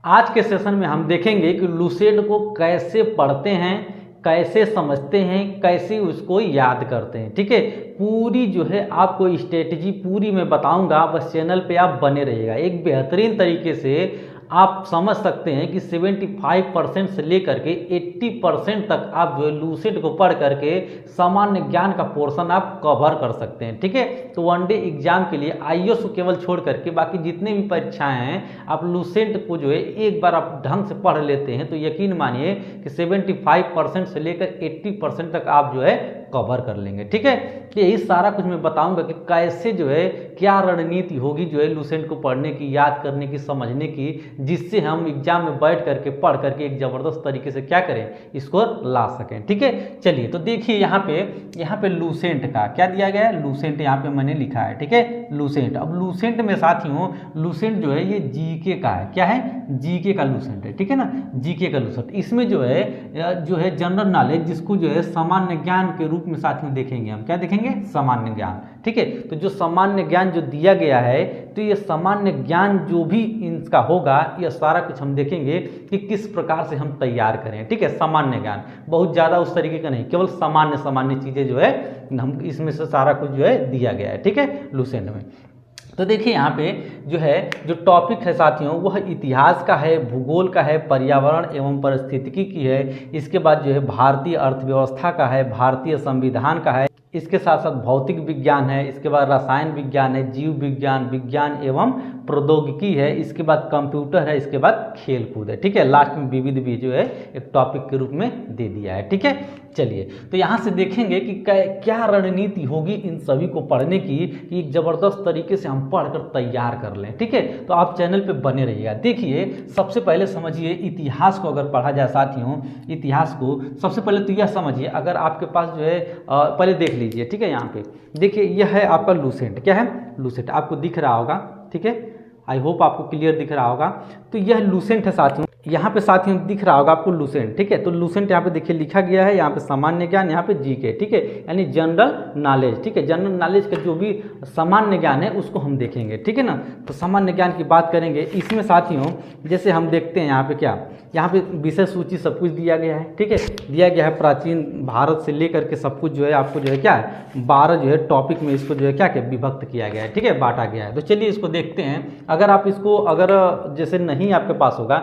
आज के सेशन में हम देखेंगे कि लूसेंट को कैसे पढ़ते हैं, कैसे समझते हैं, कैसे उसको याद करते हैं। ठीक है, पूरी जो है आपको स्ट्रेटजी पूरी मैं बताऊंगा, बस चैनल पे आप बने रहिएगा। एक बेहतरीन तरीके से आप समझ सकते हैं कि 75% से लेकर के 80% तक आप जो है लूसेंट को पढ़ करके सामान्य ज्ञान का पोर्शन आप कवर कर सकते हैं। ठीक है, तो वनडे एग्जाम के लिए आईएएस को केवल छोड़ करके बाकी जितने भी परीक्षाएं हैं आप लूसेंट को जो है एक बार आप ढंग से पढ़ लेते हैं तो यकीन मानिए कि 75% से लेकर 80% तक आप जो है कवर कर लेंगे। ठीक है, यही सारा कुछ मैं बताऊंगा कि कैसे जो है क्या रणनीति होगी जो है लूसेंट को पढ़ने की, याद करने की, समझने की, जिससे हम एग्जाम में बैठ करके पढ़ करके एक जबरदस्त तरीके से क्या करें, स्कोर ला सकें। ठीक है, चलिए तो देखिए यहाँ पे लूसेंट का क्या दिया गया है, लूसेंट यहाँ पे मैंने लिखा है। ठीक है, लूसेंट। अब लूसेंट में साथियों लूसेंट जो है ये जीके का है। क्या है, जीके का लूसेंट है। ठीक है ना, जीके का लूसेंट। इसमें जो है जनरल नॉलेज, जिसको जो है सामान्य ज्ञान के रूप में साथियों देखेंगे हम। क्या देखेंगे, सामान्य ज्ञान। ठीक है, तो जो सामान्य ज्ञान जो दिया गया है तो ये सामान्य ज्ञान जो भी इनका होगा यह सारा कुछ हम देखेंगे कि किस प्रकार से हम तैयार करें। ठीक है, सामान्य ज्ञान बहुत ज़्यादा उस तरीके का नहीं, केवल सामान्य सामान्य चीज़ें जो है हम इसमें से सारा कुछ जो है दिया गया है। ठीक है, लूसेंट में। तो देखिए यहाँ पे जो टॉपिक है साथियों वह इतिहास का है, भूगोल का है, पर्यावरण एवं पारिस्थितिकी की है। इसके बाद जो है भारतीय अर्थव्यवस्था का है, भारतीय संविधान का है। इसके साथ साथ भौतिक विज्ञान है। इसके बाद रसायन विज्ञान है, जीव विज्ञान, विज्ञान एवं प्रौद्योगिकी है। इसके बाद कंप्यूटर है। इसके बाद खेल कूद है। ठीक है, लास्ट में विविध भी जो है एक टॉपिक के रूप में दे दिया है। ठीक है, चलिए तो यहाँ से देखेंगे कि क्या रणनीति होगी इन सभी को पढ़ने की कि एक जबरदस्त तरीके से हम पढ़कर तैयार कर लें। ठीक है, तो आप चैनल पे बने रहिएगा। देखिए सबसे पहले समझिए इतिहास को अगर पढ़ा जाए साथियों, इतिहास को सबसे पहले तो यह समझिए, अगर आपके पास जो है पहले देख लीजिए। ठीक है, यहाँ पे देखिए यह है आपका लूसेंट। क्या है, लूसेंट आपको दिख रहा होगा। ठीक है, आई होप आपको क्लियर दिख रहा होगा। तो यह लूसेंट है साथियों, यहाँ पे साथियों दिख रहा होगा आपको लूसेंट। ठीक है, तो लूसेंट यहाँ पे देखिए लिखा गया है, यहाँ पे सामान्य ज्ञान, यहाँ पे जीके। ठीक है, यानी जनरल नॉलेज। ठीक है, जनरल नॉलेज का जो भी सामान्य ज्ञान है उसको हम देखेंगे। ठीक है ना, तो सामान्य ज्ञान की बात करेंगे। इसमें साथियों जैसे हम देखते हैं यहाँ पे क्या, यहाँ पे विषय सूची सब कुछ दिया गया है। ठीक है, दिया गया है प्राचीन भारत से लेकर के सब कुछ जो है आपको जो है क्या है 12 जो है टॉपिक में इसको जो है क्या विभक्त किया गया है। ठीक है, बांटा गया है। तो चलिए इसको देखते हैं। अगर आप इसको अगर जैसे नहीं आपके पास होगा,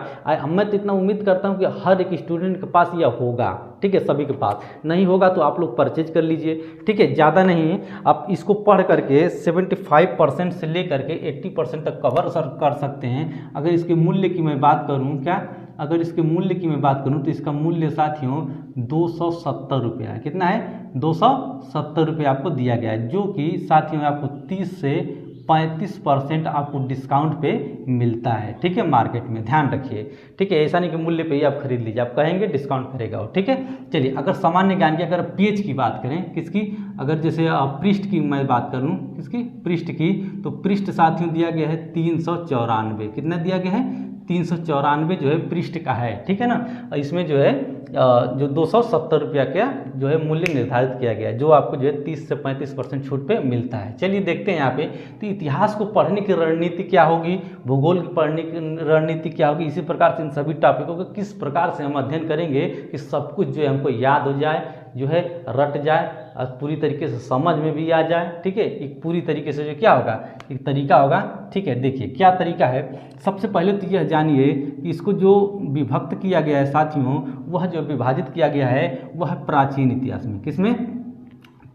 मैं तो इतना उम्मीद करता हूँ कि हर एक स्टूडेंट के पास यह होगा। ठीक है, सभी के पास नहीं होगा तो आप लोग परचेज कर लीजिए। ठीक है, ज़्यादा नहीं, आप इसको पढ़ करके 75% से लेकर के 80% तक कवर कर सकते हैं। अगर इसके मूल्य की मैं बात करूँ, क्या अगर इसके मूल्य की मैं बात करूँ तो इसका मूल्य साथियों 270 रुपया है। कितना है, 270 रुपये आपको दिया गया है, जो कि साथियों आपको 30 से 35% आपको डिस्काउंट पे मिलता है। ठीक है, मार्केट में ध्यान रखिए। ठीक है, ऐसा नहीं कि मूल्य पे ही आप खरीद लीजिए, आप कहेंगे डिस्काउंट करेगा। ठीक है, चलिए अगर सामान्य ज्ञान की अगर पेज की बात करें, किसकी, अगर जैसे पृष्ठ की मैं बात करूं, किसकी, पृष्ठ की, तो पृष्ठ साथियों दिया गया है 394। कितना दिया गया है, 394 जो है पृष्ठ का है। ठीक है ना, इसमें जो है जो 270 रुपया का जो है मूल्य निर्धारित किया गया है, जो आपको जो है 30 से 35% छूट पे मिलता है। चलिए देखते हैं यहाँ पे, तो इतिहास को पढ़ने की रणनीति क्या होगी, भूगोल की पढ़ने की रणनीति क्या होगी, इसी प्रकार से इन सभी टॉपिकों को किस प्रकार से हम अध्ययन करेंगे कि सब कुछ जो है हमको याद हो जाए, जो है रट जाए और पूरी तरीके से समझ में भी आ जाए। ठीक है, एक पूरी तरीके से जो क्या होगा, एक तरीका होगा। ठीक है, देखिए क्या तरीका है। सबसे पहले तो यह जानिए कि इसको जो विभक्त किया गया है साथियों, वह जो विभाजित किया गया है वह प्राचीन इतिहास में। किसमें,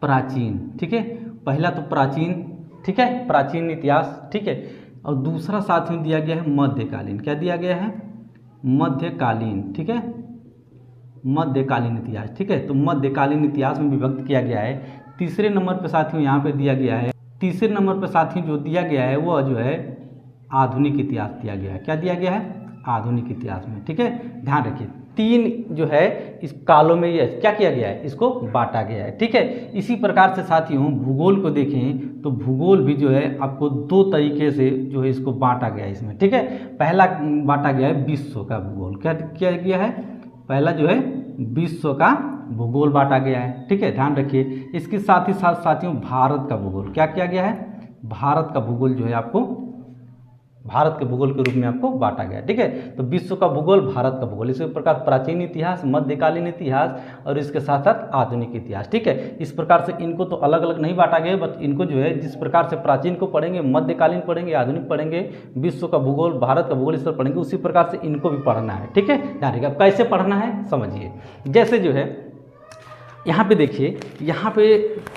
प्राचीन। ठीक है, पहला तो प्राचीन। ठीक है, प्राचीन इतिहास। ठीक है, और दूसरा साथियों दिया गया है मध्यकालीन। क्या दिया गया है, मध्यकालीन। ठीक है, मध्यकालीन इतिहास। ठीक है, तो मध्यकालीन इतिहास में विभक्त किया गया है। तीसरे नंबर पर साथियों यहाँ पे दिया गया है, तीसरे नंबर पर साथियों जो दिया गया है वह जो है आधुनिक इतिहास दिया गया है। क्या दिया गया है, आधुनिक इतिहास में। ठीक है, ध्यान रखिए 3 जो है इस कालों में ये क्या किया गया है, इसको बांटा गया है। ठीक है, इसी प्रकार से साथियों भूगोल को देखें तो भूगोल भी जो है आपको 2 तरीके से जो है इसको बांटा गया है इसमें। ठीक है, पहला बांटा गया है विश्व का भूगोल। क्या किया गया है, पहला जो है विश्व का भूगोल बांटा गया है। ठीक है, ध्यान रखिए। इसके साथ ही साथ साथियों भारत का भूगोल क्या किया गया है, भारत का भूगोल जो है आपको भारत के भूगोल के रूप में आपको बांटा गया। ठीक है, तो विश्व का भूगोल, भारत का भूगोल, इसी प्रकार प्राचीन इतिहास, मध्यकालीन इतिहास और इसके साथ साथ आधुनिक इतिहास। ठीक है, इस प्रकार से इनको तो अलग अलग नहीं बांटा गया, बट इनको जो है जिस प्रकार से प्राचीन को पढ़ेंगे, मध्यकालीन पढ़ेंगे, आधुनिक पढ़ेंगे, विश्व का भूगोल, भारत का भूगोल, इस पर पढ़ेंगे, उसी प्रकार से इनको भी पढ़ना है। ठीक है, ध्यान रखिए। अब कैसे पढ़ना है समझिए। जैसे जो है यहाँ पे देखिए, यहाँ पे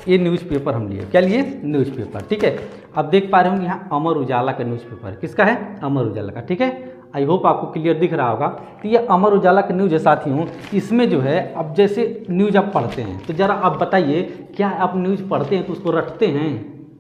ये न्यूज़पेपर हम लिए, क्या लिए? न्यूज़पेपर। ठीक है, अब देख पा रहे होंगे यहाँ अमर उजाला का न्यूज़पेपर, किसका है? अमर उजाला का। ठीक है, आई होप आपको क्लियर दिख रहा होगा। तो ये अमर उजाला का न्यूज़ है साथियों। इसमें जो है अब जैसे न्यूज़ आप पढ़ते हैं, तो ज़रा आप बताइए, क्या आप न्यूज़ पढ़ते हैं तो उसको रटते हैं?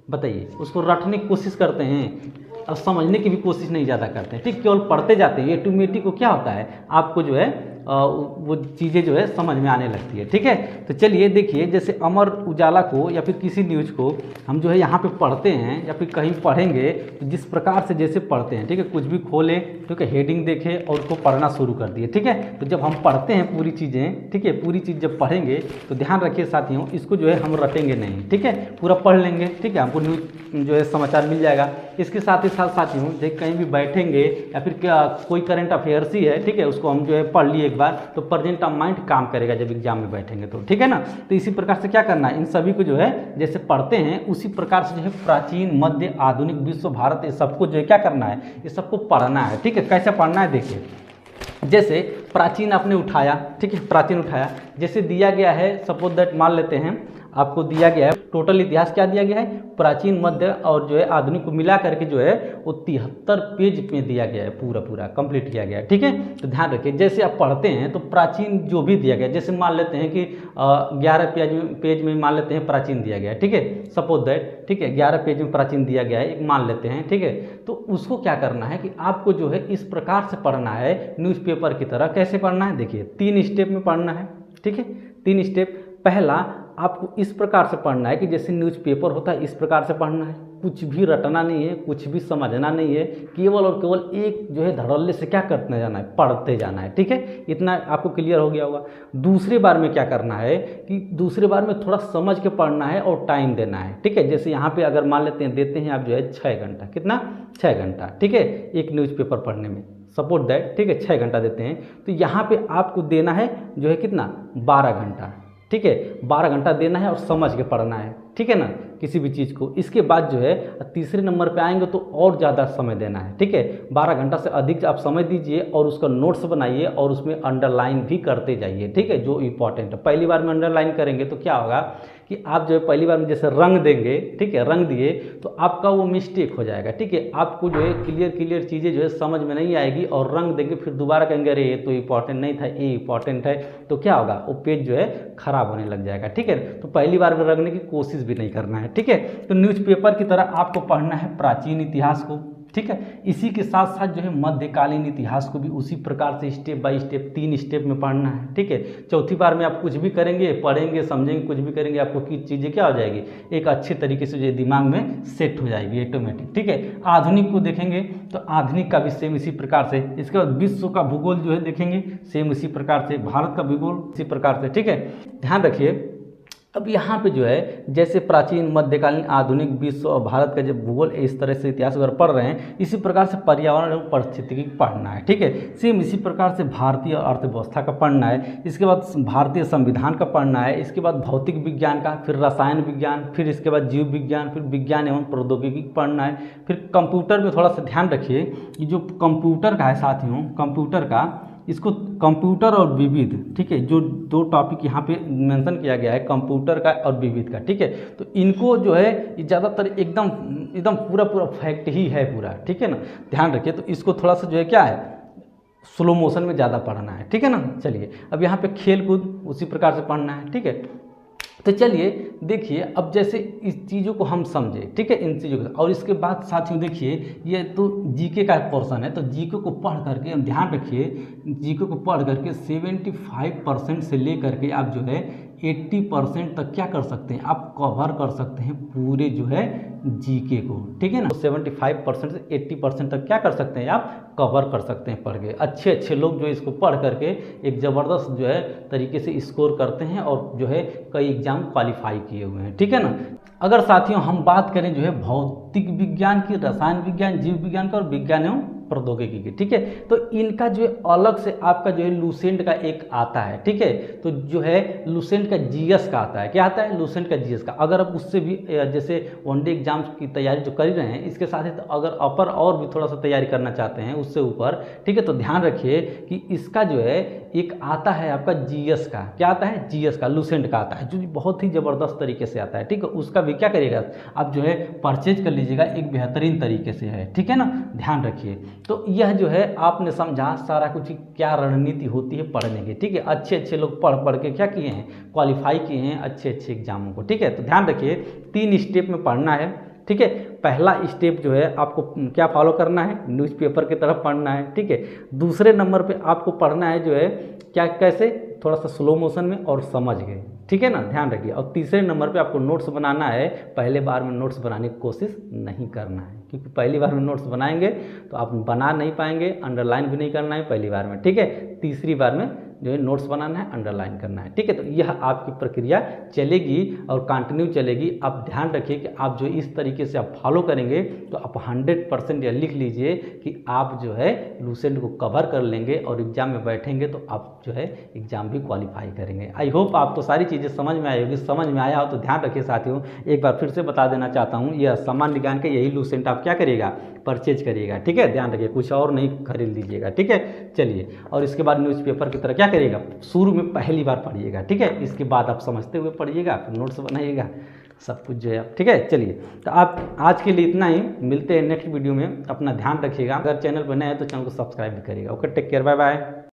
बताइए, उसको रटने की कोशिश करते हैं और समझने की भी कोशिश नहीं ज़्यादा करते हैं। ठीक, केवल पढ़ते जाते हैं। ऑटोमेटिक को क्या होता है, आपको जो है वो चीज़ें जो है समझ में आने लगती है। ठीक है, तो चलिए देखिए, जैसे अमर उजाला को या फिर किसी न्यूज़ को हम जो है यहाँ पे पढ़ते हैं या फिर कहीं पढ़ेंगे, तो जिस प्रकार से जैसे पढ़ते हैं, ठीक है, कुछ भी खोलें, ठीक है, हेडिंग देखें और उसको पढ़ना शुरू कर दिए। ठीक है, तो जब हम पढ़ते हैं पूरी चीज़ें, ठीक है, पूरी चीज़ जब पढ़ेंगे तो ध्यान रखिए साथियों, इसको जो है हम रटेंगे नहीं। ठीक है, पूरा पढ़ लेंगे। ठीक है, हमको न्यूज़ जो है समाचार मिल जाएगा। इसके साथ ही साथ साथियों, जब कहीं भी बैठेंगे या फिर क्या कोई करंट अफेयर्स ही है, ठीक है, उसको हम जो है पढ़ लिए एक बार, तो प्रेजेंट ऑफ माइंड काम करेगा जब एग्जाम में बैठेंगे तो। ठीक है ना, तो इसी प्रकार से क्या करना है, इन सभी को जो है जैसे पढ़ते हैं उसी प्रकार से जो है प्राचीन, मध्य, आधुनिक, विश्व, भारत, ये सबको जो है क्या करना है, ये सबको पढ़ना है। ठीक है, कैसे पढ़ना है देखिए। जैसे प्राचीन आपने उठाया, ठीक है, प्राचीन उठाया, जैसे दिया गया है, सपोज दैट मान लेते हैं आपको दिया गया है टोटल इतिहास, क्या दिया गया है, प्राचीन, मध्य और जो है आधुनिक को मिला करके जो है वो 73 पेज में दिया गया है, पूरा पूरा कंप्लीट किया गया है। ठीक है, तो ध्यान रखिए, जैसे आप पढ़ते हैं तो प्राचीन जो भी दिया गया, जैसे मान लेते हैं कि 11 पेज में मान लेते हैं प्राचीन दिया गया है। ठीक है, सपोज दैट, ठीक है, 11 पेज में प्राचीन दिया गया है, एक मान लेते हैं। ठीक है, तो उसको क्या करना है कि आपको जो है इस प्रकार से पढ़ना है, न्यूज़पेपर की तरह। कैसे पढ़ना है देखिए, 3 स्टेप में पढ़ना है। ठीक है, 3 स्टेप। पहला, आपको इस प्रकार से पढ़ना है कि जैसे न्यूज़पेपर होता है इस प्रकार से पढ़ना है, कुछ भी रटना नहीं है, कुछ भी समझना नहीं है, केवल और केवल एक जो है धड़ल्ले से क्या करते जाना है, पढ़ते जाना है। ठीक है, इतना आपको क्लियर हो गया होगा। दूसरी बार में क्या करना है कि दूसरे बार में थोड़ा समझ के पढ़ना है और टाइम देना है। ठीक है, जैसे यहाँ पे अगर मान लेते हैं देते हैं आप जो है 6 घंटा, कितना, 6 घंटा। ठीक है, एक न्यूज़पेपर पढ़ने में, सपोज दैट, ठीक है, 6 घंटा देते हैं, तो यहाँ पे आपको देना है जो है कितना, 12 घंटा। ठीक है, 12 घंटा देना है और समझ के पढ़ना है। ठीक है ना, किसी भी चीज़ को। इसके बाद जो है तीसरे नंबर पे आएंगे तो और ज़्यादा समय देना है। ठीक है, 12 घंटा से अधिक आप समय दीजिए और उसका नोट्स बनाइए और उसमें अंडरलाइन भी करते जाइए। ठीक है, जो इंपॉर्टेंट है। पहली बार में अंडरलाइन करेंगे तो क्या होगा कि आप जो है पहली बार में जैसे रंग देंगे, ठीक है, रंग दिए तो आपका वो मिस्टेक हो जाएगा। ठीक है, आपको जो है क्लियर चीज़ें जो है समझ में नहीं आएगी और रंग देंगे, फिर दोबारा कहेंगे अरे ये तो इंपॉर्टेंट नहीं था, ये इंपॉर्टेंट है, तो क्या होगा, वो पेज जो है खराब होने लग जाएगा। ठीक है, तो पहली बार में रंगने की कोशिश भी नहीं करना है। ठीक है, तो न्यूज़पेपर की तरह आपको पढ़ना है प्राचीन इतिहास को। ठीक है, इसी के साथ साथ जो है मध्यकालीन इतिहास को भी उसी प्रकार से स्टेप बाय स्टेप 3 स्टेप में पढ़ना है। ठीक है, चौथी बार में आप कुछ भी करेंगे, पढ़ेंगे, समझेंगे, कुछ भी करेंगे, आपको की चीज़ें क्या हो जाएगी, एक अच्छे तरीके से जो दिमाग में सेट हो जाएगी ऑटोमेटिक। ठीक है, आधुनिक को देखेंगे तो आधुनिक का भी सेम इसी प्रकार से। इसके बाद विश्व का भूगोल जो है देखेंगे, सेम इसी प्रकार से। भारत का भूगोल इसी प्रकार से। ठीक है, ध्यान रखिए। अब यहाँ पे जो है जैसे प्राचीन, मध्यकालीन, आधुनिक, विश्व और भारत का जब भूगोल इस तरह से इतिहास अगर पढ़ रहे हैं, इसी प्रकार से पर्यावरण एवं पारिस्थितिकी पढ़ना है। ठीक है, सेम इसी प्रकार से भारतीय अर्थव्यवस्था का पढ़ना है। इसके बाद भारतीय संविधान का पढ़ना है। इसके बाद भौतिक विज्ञान का, फिर रसायन विज्ञान, फिर इसके बाद जीव विज्ञान, फिर विज्ञान एवं प्रौद्योगिकी पढ़ना है। फिर कंप्यूटर में थोड़ा सा ध्यान रखिए कि जो कंप्यूटर का है साथियों, कंप्यूटर का, इसको कंप्यूटर और विविध, ठीक है, जो 2 टॉपिक यहाँ पे मेंशन किया गया है, कंप्यूटर का और विविध का। ठीक है, तो इनको जो है ज़्यादातर एकदम पूरा फैक्ट ही है पूरा। ठीक है ना, ध्यान रखिए। तो इसको थोड़ा सा जो है क्या है, स्लो मोशन में ज़्यादा पढ़ना है। ठीक है ना, चलिए अब यहाँ पे खेल कूद उसी प्रकार से पढ़ना है। ठीक है, तो चलिए देखिए, अब जैसे इस चीज़ों को हम समझे, ठीक है, इन चीज़ों को, और इसके बाद साथियों देखिए ये तो जीके का पोर्शन है, तो जीके को पढ़ करके हम ध्यान रखिए, जीके को पढ़ करके 75% से ले करके आप जो है 80% तक क्या कर सकते हैं, आप कवर कर सकते हैं पूरे जो है जीके को, ठीक है ना। 75% से 80% तक क्या कर सकते हैं, आप कवर कर सकते हैं पढ़ के। अच्छे अच्छे लोग जो इसको पढ़ करके एक ज़बरदस्त जो है तरीके से स्कोर करते हैं और जो है कई एग्जाम क्वालिफाई किए हुए हैं, ठीक है ना। अगर साथियों हम बात करें जो है भौतिक विज्ञान की, रसायन विज्ञान, जीव विज्ञान का और विज्ञान एवं प्रौद्योगिकी की, ठीक है, तो इनका जो है अलग से आपका जो है लूसेंट का एक आता है, ठीक है, तो जो है लूसेंट का जीएस का आता है। क्या आता है, लूसेंट का जीएस का। अगर आप उससे भी जैसे वनडे एग्जाम्स की तैयारी जो कर रहे हैं, इसके साथ ही अगर अपर और भी थोड़ा सा तैयारी करना चाहते हैं उससे ऊपर, ठीक है, तो ध्यान रखिए कि इसका जो है एक आता है आपका जीएस का। क्या आता है, जीएस का, लूसेंट का आता है, जो बहुत ही ज़बरदस्त तरीके से आता है, ठीक है। उसका भी क्या करिएगा, आप जो है परचेज कर लीजिएगा, एक बेहतरीन तरीके से है, ठीक है ना, ध्यान रखिए। तो यह जो है आपने समझा सारा कुछ क्या रणनीति होती है पढ़ने की, ठीक है। अच्छे अच्छे लोग पढ़ पढ़ के क्या किए हैं, क्वालिफाई किए हैं अच्छे अच्छे एग्जामों को, ठीक है। तो ध्यान रखिए 3 स्टेप में पढ़ना है, ठीक है। पहला स्टेप जो है आपको क्या फॉलो करना है, न्यूज़पेपर की तरफ पढ़ना है, ठीक है। दूसरे नंबर पे आपको पढ़ना है जो है क्या, कैसे, थोड़ा सा स्लो मोशन में और समझ गए, ठीक है ना, ध्यान रखिए। और तीसरे नंबर पे आपको नोट्स बनाना है। पहले बार में नोट्स बनाने की कोशिश नहीं करना है, क्योंकि पहली बार में नोट्स बनाएंगे तो आप बना नहीं पाएंगे, अंडरलाइन भी नहीं करना है पहली बार में, ठीक है। तीसरी बार में जो है नोट्स बनाना है, अंडरलाइन करना है, ठीक है। तो यह आपकी प्रक्रिया चलेगी और कंटिन्यू चलेगी। आप ध्यान रखिए कि आप जो इस तरीके से आप फॉलो करेंगे तो आप 100% यह लिख लीजिए कि आप जो है लूसेंट को कवर कर लेंगे और एग्जाम में बैठेंगे तो आप जो है एग्जाम भी क्वालिफाई करेंगे। आई होप आपको सारी चीज़ें समझ में आई होगी। समझ में आया हो तो ध्यान रखिए साथियों, एक बार फिर से बता देना चाहता हूँ, यह सामान्य ज्ञान का यही लूसेंट आप क्या करिएगा, परचेज करिएगा, ठीक है। ध्यान रखिए, कुछ और नहीं खरीद लीजिएगा, ठीक है। चलिए, और इसके बाद न्यूज़पेपर की तरह क्या करिएगा, शुरू में पहली बार पढ़िएगा, ठीक है। इसके बाद आप समझते हुए पढ़िएगा, फिर नोट्स बनाइएगा, सब कुछ जो है, ठीक है। चलिए, तो आप आज के लिए इतना ही, मिलते हैं नेक्स्ट वीडियो में। अपना ध्यान रखिएगा। अगर चैनल पर नए हैं तो चैनल को सब्सक्राइब भी करिएगा। Okay, take care, bye bye.